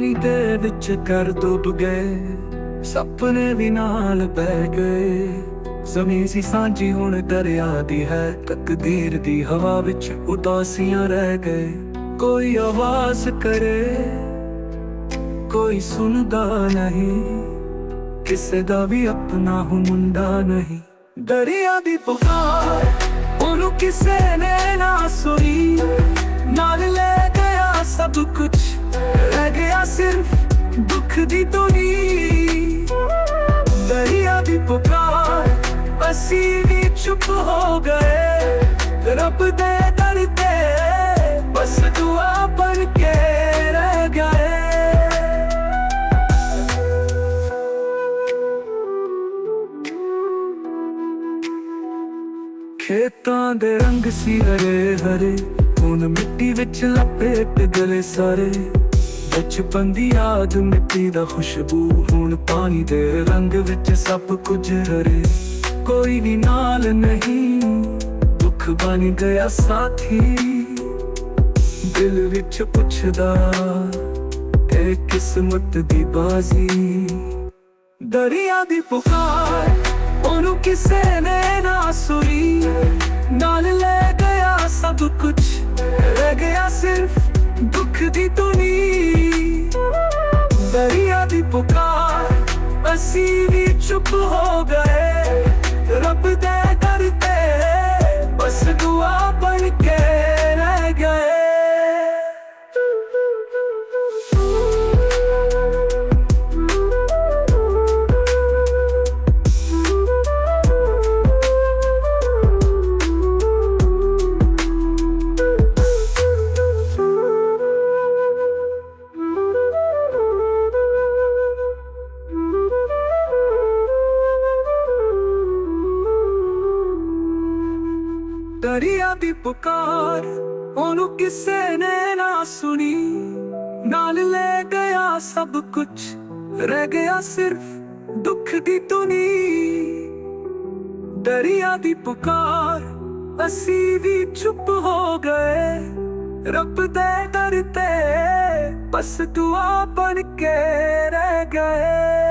ਪਾਣੀ ਦੇ ਵਿੱਚ ਕਰ ਡੁੱਬ ਗਏ, ਸੁਪਨੇ ਵੀ ਨਾਲ ਬਹਿ ਗਏ। ਜ਼ਮੀਨ ਸੀ ਸਾਂਝੀ ਹੁਣ ਦਰਿਆ ਦੀ ਹੈ, ਤਕਦੀਰ ਦੀ ਹਵਾ ਵਿੱਚ ਉਦਾਸੀਆਂ ਰਹਿ ਗਏ। ਕੋਈ ਆਵਾਜ਼ ਕਰੇ ਕੋਈ ਸੁਣਦਾ ਨਹੀਂ, ਕਿਸੇ ਦਾ ਵੀ ਆਪਣਾ ਮੁੰਡਾ ਨਹੀਂ। ਦਰਿਆ ਦੀ ਪੁਕਾਰ ਉਹਨੂੰ ਕਿਸੇ ਨੇ ਨਾ ਸੁਣੀ, ਨਾਲ ਲੈ ਗਿਆ ਸਭ ਕੁਛ, ਰਹਿ ਗਿਆ ਸਿਰਫ ਦੁੱਖ ਦੀ ਧੁਨੀ। ਦਰਿਆ ਦੀ ਪੁਕਾਰ ਅਸੀਂ ਵੀ ਚੁੱਪ ਹੋ ਗਏ, ਰੱਬ ਦੇ ਦਰ ਤੇ ਬਸ ਦੁਆ ਬਣ ਕੇ ਰਹਿ ਗਏ। ਖੇਤਾਂ ਦੇ ਰੰਗ ਸੀ ਹਰੇ ਹਰੇ, ਹੁਣ ਮਿੱਟੀ ਵਿੱਚ ਲਪੇਟ ਗਏ ਸਾਰੇ। ਬਚਪਨ ਦੀ ਯਾਦ ਮਿੱਟੀ ਦਾ ਖੁਸ਼ਬੂ, ਹੁਣ ਪਾਣੀ ਦੇ ਰੰਗ ਵਿੱਚ ਸਭ ਕੁਝ ਹਰੇ। ਕੋਈ ਵੀ ਨਾਲ ਨਹੀਂ, ਦੁੱਖ ਬਣ ਗਿਆ ਸਾਥੀ। ਦਿਲ ਵਿੱਚ ਪੁੱਛਦਾ ਇਹ ਕਿਸਮਤ ਦੀ ਬਾਜ਼ੀ। ਦਰਿਆ ਦੀ ਪੁਕਾਰ ਉਹਨੂੰ ਕਿਸੇ ਨੇ ਨਾ ਸੁਣੀ, ਨਾਲ ਲੈ ਗਿਆ ਸਭ ਕੁਛ, ਰਹਿ ਗਿਆ ਸਿਰਫ ਦੁੱਖ ਦੀ ਧੁਨੀ। ਦਰਿਆ ਦੀ ਪੁਕਾਰ ਅਸੀਂ ਵੀ ਚੁੱਪ ਹੋ ਗਏ, ਰੱਬ ਦੇ ਦਰ ਤੇ ਬਸ ਦੁਆ ਬਣ ਕੇ ਰਹਿ ਗਏ। ਦਰਿਆ ਦੀ ਪੁਕਾਰ ਉਹਨੂੰ ਕਿਸੇ ਨੇ ਨਾ ਸੁਣੀ, ਨਾਲ ਲੈ ਗਿਆ ਸਭ ਕੁਛ, ਰਹਿ ਗਿਆ ਸਿਰਫ ਦੁੱਖ ਦੀ ਧੁਨੀ। ਦਰਿਆ ਦੀ ਪੁਕਾਰ ਅਸੀਂ ਵੀ ਚੁੱਪ ਹੋ ਗਏ, ਰੱਬ ਦੇ ਦਰ ਤੇ ਬਸ ਦੁਆ ਬਣ ਕੇ ਰਹਿ ਗਏ।